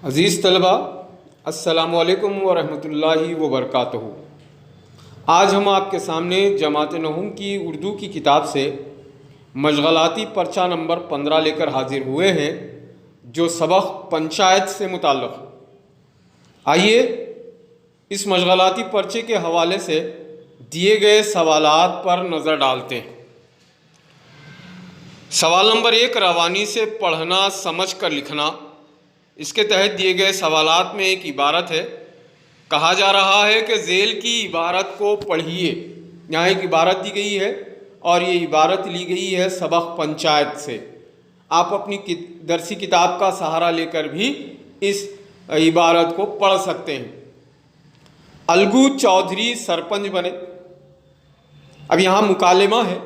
अज़ीज़ तलबा, अस्सलामु अलैकुम व रहमतुल्लाहि व बरकातहू। आज हम आपके सामने जमात नहुम की उर्दू की किताब से मशगलाती पर्चा नंबर 15 लेकर हाजिर हुए हैं, जो सबक पंचायत से मुताल्लिक़ है। आइए इस मशगलाती पर्चे के हवाले से दिए गए सवालात पर नज़र डालते हैं। सवाल नंबर 1, रवानी से पढ़ना समझ कर लिखना। इसके तहत दिए गए सवालात में एक इबारत है। कहा जा रहा है कि ज़ेल की इबारत को पढ़िए। यहाँ एक इबारत दी गई है और ये इबारत ली गई है सबक पंचायत से। आप अपनी दरसी किताब का सहारा लेकर भी इस इबारत को पढ़ सकते हैं। अलगू चौधरी सरपंच बने। अब यहाँ मुकालमा है,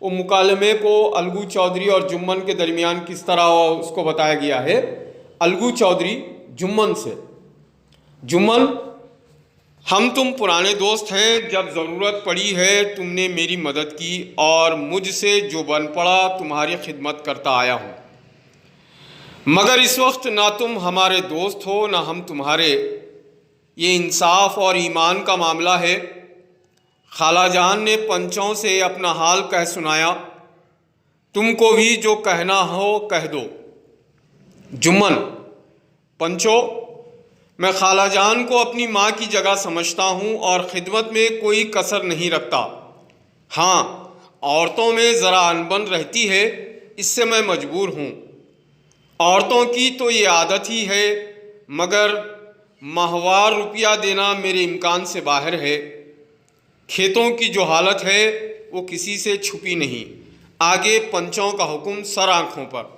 वो मुकालमे को अलगू चौधरी और जुम्मन के दरमियान किस तरह उसको बताया गया है। अलगू चौधरी जुम्मन से, जुम्मन, हम तुम पुराने दोस्त हैं। जब ज़रूरत पड़ी है तुमने मेरी मदद की और मुझसे जो बन पड़ा तुम्हारी खिदमत करता आया हूँ। मगर इस वक्त ना तुम हमारे दोस्त हो ना हम तुम्हारे। ये इंसाफ और ईमान का मामला है। खाला जान ने पंचों से अपना हाल कह सुनाया। तुमको भी जो कहना हो कह दो। जुम्मन, पंचो, मैं खाला जान को अपनी माँ की जगह समझता हूँ और ख़िदमत में कोई कसर नहीं रखता। हाँ, औरतों में ज़रा अनबन रहती है, इससे मैं मजबूर हूँ। औरतों की तो ये आदत ही है, मगर माहवार रुपया देना मेरे इम्कान से बाहर है। खेतों की जो हालत है वो किसी से छुपी नहीं। आगे पंचों का हुक्म सर आँखों पर।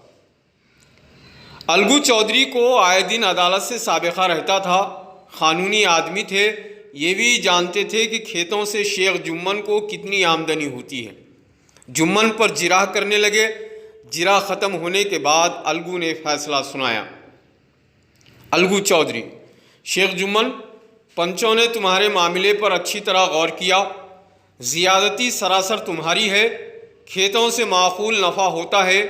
अलगू चौधरी को आए दिन अदालत से साबिक़ा रहता था। क़ानूनी आदमी थे, ये भी जानते थे कि खेतों से शेख जुम्मन को कितनी आमदनी होती है। जुम्मन पर जिराह करने लगे। जिराह ख़त्म होने के बाद अलगू ने फ़ैसला सुनाया। अलगू चौधरी, शेख जुम्मन, पंचों ने तुम्हारे मामले पर अच्छी तरह गौर किया। ज़ियादती सरासर तुम्हारी है। खेतों से माकूल नफ़ा होता है।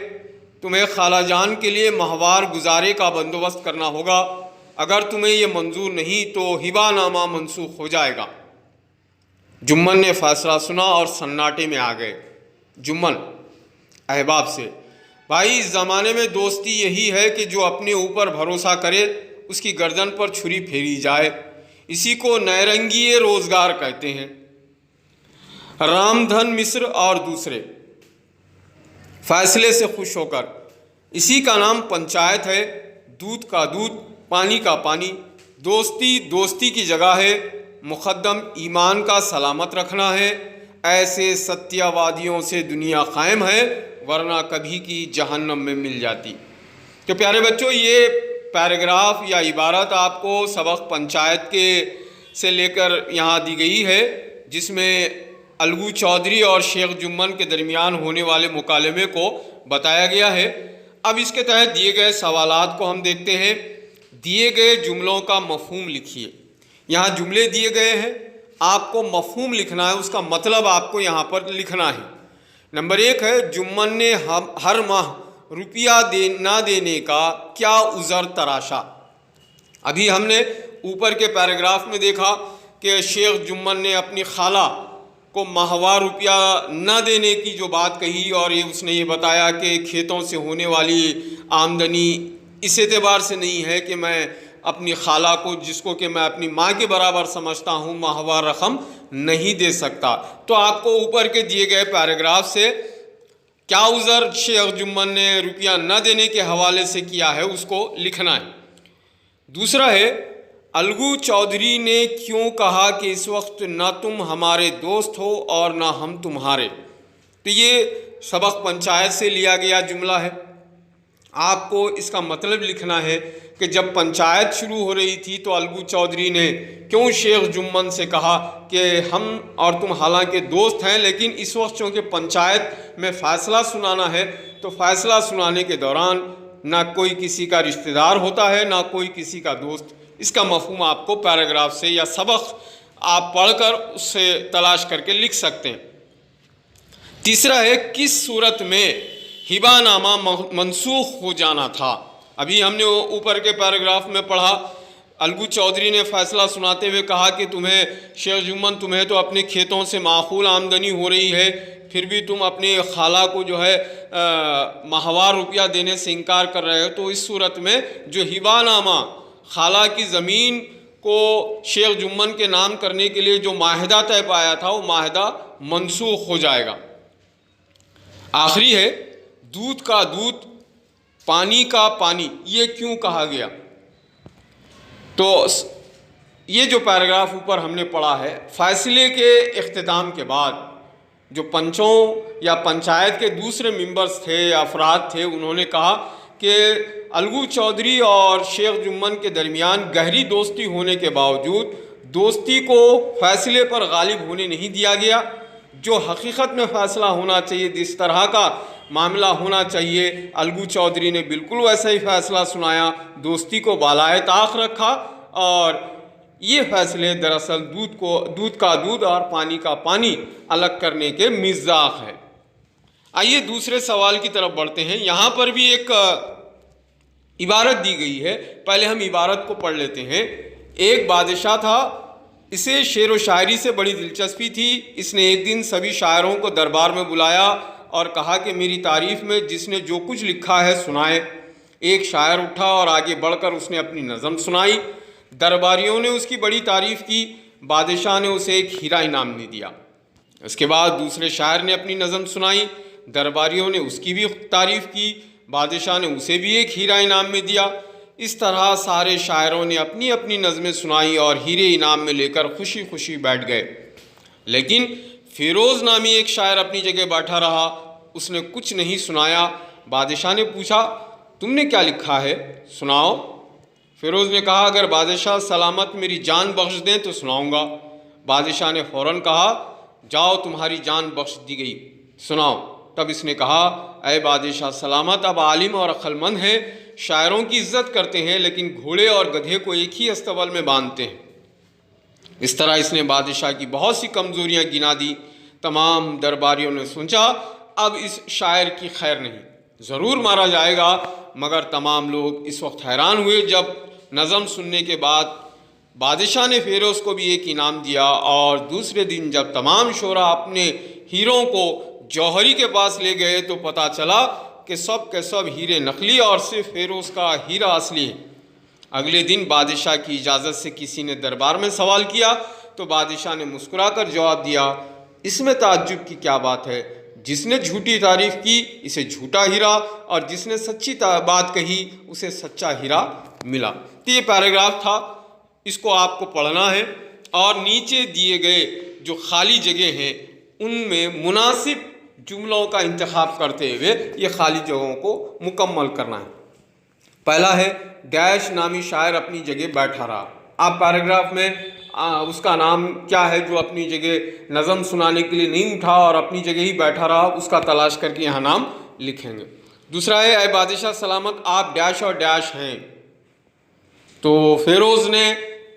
तुम्हें खाला जान के लिए माहवार गुजारे का बंदोबस्त करना होगा। अगर तुम्हें यह मंजूर नहीं तो हिबानामा मनसूख हो जाएगा। जुम्मन ने फैसला सुना और सन्नाटे में आ गए। जुम्मन अहबाब से, भाई, इस ज़माने में दोस्ती यही है कि जो अपने ऊपर भरोसा करे उसकी गर्दन पर छुरी फेरी जाए। इसी को नैरंगी रोज़गार कहते हैं। रामधन मिश्र और दूसरे फैसले से खुश होकर, इसी का नाम पंचायत है। दूध का दूध, पानी का पानी। दोस्ती दोस्ती की जगह है। मुक़द्दम ईमान का सलामत रखना है। ऐसे सत्यवादियों से दुनिया कायम है, वरना कभी की जहन्नम में मिल जाती। तो प्यारे बच्चों, ये पैराग्राफ या इबारत आपको सबक पंचायत के से लेकर यहाँ दी गई है, जिसमें अलगू चौधरी और शेख जुम्मन के दरमियान होने वाले मुकालमे को बताया गया है। अब इसके तहत दिए गए सवालात को हम देखते हैं। दिए गए जुमलों का मफ़हूम लिखिए। यहाँ जुमले दिए गए हैं, आपको मफ़हूम लिखना है, उसका मतलब आपको यहाँ पर लिखना है। नंबर 1 है, जुम्मन ने हर माह रुपया ना देने का क्या उज़र तराशा। अभी हमने ऊपर के पैराग्राफ में देखा कि शेख जुम्मन ने अपनी खाला को माहवार रुपया न देने की जो बात कही, और उसने ये बताया कि खेतों से होने वाली आमदनी इस एतबार से नहीं है कि मैं अपनी खाला को, जिसको कि मैं अपनी माँ के बराबर समझता हूँ, माहवार रकम नहीं दे सकता। तो आपको ऊपर के दिए गए पैराग्राफ से क्या उज़र शेख जुम्मन ने रुपया न देने के हवाले से किया है उसको लिखना है। दूसरा है, अलगू चौधरी ने क्यों कहा कि इस वक्त ना तुम हमारे दोस्त हो और ना हम तुम्हारे। तो ये सबक पंचायत से लिया गया जुमला है। आपको इसका मतलब लिखना है कि जब पंचायत शुरू हो रही थी तो अलगू चौधरी ने क्यों शेख जुम्मन से कहा कि हम और तुम हालांकि दोस्त हैं, लेकिन इस वक्त चूँकि पंचायत में फ़ैसला सुनाना है, तो फ़ैसला सुनाने के दौरान ना कोई किसी का रिश्तेदार होता है ना कोई किसी का दोस्त। इसका मफ़हूम आपको पैराग्राफ से या सबक आप पढ़कर उससे तलाश करके लिख सकते हैं। तीसरा है, किस सूरत में हिबानामा मनसूख हो जाना था। अभी हमने ऊपर के पैराग्राफ में पढ़ा, अलगू चौधरी ने फैसला सुनाते हुए कहा कि शेख जुम्मन तुम्हें तो अपने खेतों से माकूल आमदनी हो रही है, फिर भी तुम अपने खाला को जो है माहवार रुपया देने से इनकार कर रहे हो। तो इस सूरत में जो हिबानामा खाला की ज़मीन को शेख जुम्मन के नाम करने के लिए जो माहिदा तय पाया था वो माहिदा मनसूख हो जाएगा। आखिरी है, दूध का दूध पानी का पानी, ये क्यों कहा गया? तो ये जो पैराग्राफ ऊपर हमने पढ़ा है, फैसले के इख्तिताम के बाद जो पंचों या पंचायत के दूसरे मेंबर्स थे या अफराद थे, उन्होंने कहा कि अलगू चौधरी और शेख जुम्मन के दरमियान गहरी दोस्ती होने के बावजूद दोस्ती को फैसले पर गालिब होने नहीं दिया गया। जो हकीकत में फ़ैसला होना चाहिए, जिस तरह का मामला होना चाहिए, अलगू चौधरी ने बिल्कुल वैसा ही फ़ैसला सुनाया, दोस्ती को बालाए ताख रखा। और ये फैसले दरअसल दूध का दूध और पानी का पानी अलग करने के मिज़ाक है। आइए दूसरे सवाल की तरफ बढ़ते हैं। यहाँ पर भी एक इबारत दी गई है, पहले हम इबारत को पढ़ लेते हैं। एक बादशाह था, इसे शेर व शायरी से बड़ी दिलचस्पी थी। इसने एक दिन सभी शायरों को दरबार में बुलाया और कहा कि मेरी तारीफ़ में जिसने जो कुछ लिखा है सुनाए। एक शायर उठा और आगे बढ़कर उसने अपनी नज़म सुनाई। दरबारियों ने उसकी बड़ी तारीफ़ की। बादशाह ने उसे एक हीरा इनाम दे दिया। इसके बाद दूसरे शायर ने अपनी नज़म सुनाई। दरबारियों ने उसकी भी तारीफ़ की। बादशाह ने उसे भी एक हीरा इनाम में दिया। इस तरह सारे शायरों ने अपनी अपनी नज़में सुनाई और हीरे इनाम में लेकर खुशी खुशी बैठ गए। लेकिन फ़िरोज़ नामी एक शायर अपनी जगह बैठा रहा, उसने कुछ नहीं सुनाया। बादशाह ने पूछा, तुमने क्या लिखा है, सुनाओ। फ़िरोज़ ने कहा, अगर बादशाह सलामत मेरी जान बख्श दें तो सुनाऊंगा। बादशाह ने फ़ौरन कहा, जाओ तुम्हारी जान बख्श दी गई, सुनाओ। तब इसने कहा, अय बादशाह सलामत, अब आलिम और अक्लमंद है, शायरों की इज्जत करते हैं, लेकिन घोड़े और गधे को एक ही अस्तबल में बांधते हैं। इस तरह इसने बादशाह की बहुत सी कमज़ोरियाँ गिना दी। तमाम दरबारियों ने सोचा, अब इस शायर की खैर नहीं, ज़रूर मारा जाएगा। मगर तमाम लोग इस वक्त हैरान हुए जब नज़म सुनने के बाद बादशाह ने फ़िरोज़ को भी एक इनाम दिया। और दूसरे दिन जब तमाम शोरा अपने हीरों को जौहरी के पास ले गए तो पता चला कि सब के सब हीरे नकली और सिर्फ फ़िरोज़ का हीरा असली है। अगले दिन बादशाह की इजाज़त से किसी ने दरबार में सवाल किया तो बादशाह ने मुस्कुराकर जवाब दिया, इसमें ताज्जुब की क्या बात है, जिसने झूठी तारीफ़ की इसे झूठा हीरा और जिसने सच्ची बात कही उसे सच्चा हीरा मिला। तो ये पैराग्राफ था, इसको आपको पढ़ना है और नीचे दिए गए जो खाली जगह हैं उनमें मुनासिब जुमलों का इंतखाब करते हुए ये खाली जगहों को मुकम्मल करना है। पहला है, डैश नामी शायर अपनी जगह बैठा रहा। आप पैराग्राफ में उसका नाम क्या है जो अपनी जगह नज़म सुनाने के लिए नहीं उठा और अपनी जगह ही बैठा रहा, उसका तलाश करके यहाँ नाम लिखेंगे। दूसरा है, अय बादशाह सलामत, आप डैश और डैश हैं। तो फ़िरोज़ ने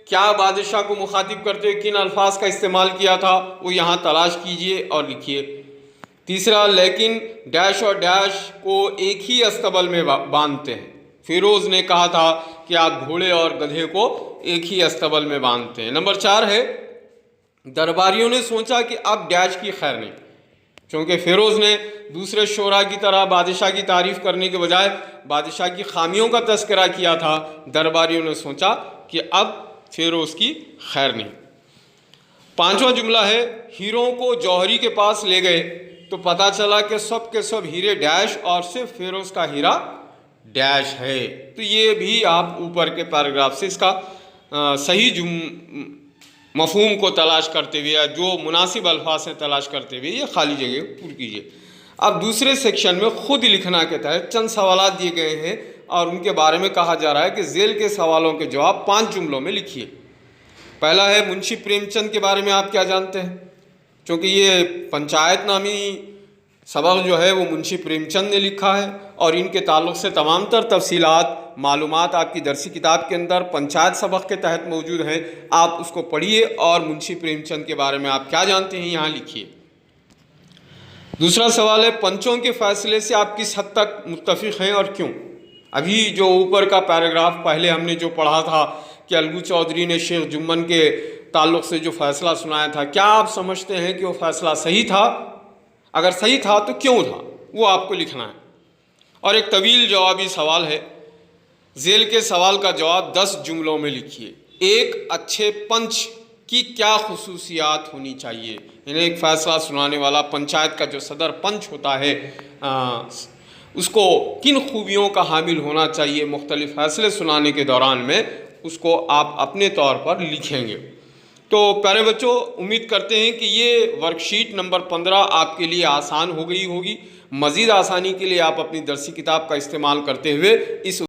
क्या बादशाह को मुखातिब करते हुए किन अल्फाज का इस्तेमाल किया था वो यहाँ तलाश कीजिए और लिखिए। तीसरा, लेकिन डैश और डैश को एक ही अस्तबल में बांधते हैं। फ़िरोज़ ने कहा था कि आप घोड़े और गधे को एक ही अस्तबल में बांधते हैं। नंबर 4 है, दरबारियों ने सोचा कि अब डैश की खैर नहीं, क्योंकि फ़िरोज़ ने दूसरे शोरा की तरह बादशाह की तारीफ़ करने के बजाय बादशाह की खामियों का तज़किरा किया था। दरबारियों ने सोचा कि अब फ़िरोज़ की खैर नहीं। 5वां जुमला है, हीरों को जौहरी के पास ले गए तो पता चला कि सब के सब हीरे डैश और सिर्फ फ़िरोज़ का हीरा डैश है। तो ये भी आप ऊपर के पैराग्राफ से इसका सही मफ़हूम को तलाश करते हुए या जो मुनासिब अल्फाज से तलाश करते हुए ये खाली जगह पूरी कीजिए। अब दूसरे सेक्शन में खुद लिखना के तहत चंद सवाल दिए गए हैं और उनके बारे में कहा जा रहा है कि ज़ेल के सवालों के जवाब 5 जुमलों में लिखिए। पहला है, मुंशी प्रेमचंद के बारे में आप क्या जानते हैं? क्योंकि ये पंचायत नामी सबक जो है वो मुंशी प्रेमचंद ने लिखा है और इनके ताल्लुक़ से तमाम तर तफसीलात मालूमात आपकी दरसी किताब के अंदर पंचायत सबक के तहत मौजूद हैं। आप उसको पढ़िए और मुंशी प्रेमचंद के बारे में आप क्या जानते हैं यहाँ लिखिए। दूसरा सवाल है, पंचों के फैसले से आप किस हद तक मुत्तफ़िक़ हैं और क्यों? अभी जो ऊपर का पैराग्राफ पहले हमने जो पढ़ा था कि अलगू चौधरी ने शेख जुम्मन के ताल्लुक़ से जो फैसला सुनाया था, क्या आप समझते हैं कि वो फैसला सही था? अगर सही था तो क्यों था, वो आपको लिखना है। और एक तवील जवाबी सवाल है, जेल के सवाल का जवाब 10 जुमलों में लिखिए। एक अच्छे पंच की क्या खुसूसियात होनी चाहिए? यानी एक फैसला सुनाने वाला पंचायत का जो सदर पंच होता है उसको किन खूबियों का हामिल होना चाहिए मुख्तलिफ फैसले सुनाने के दौरान में, उसको आप अपने तौर पर लिखेंगे। तो प्यारे बच्चों, उम्मीद करते हैं कि ये वर्कशीट नंबर 15 आपके लिए आसान हो गई होगी। मज़ीद आसानी के लिए आप अपनी दरसी किताब का इस्तेमाल करते हुए इस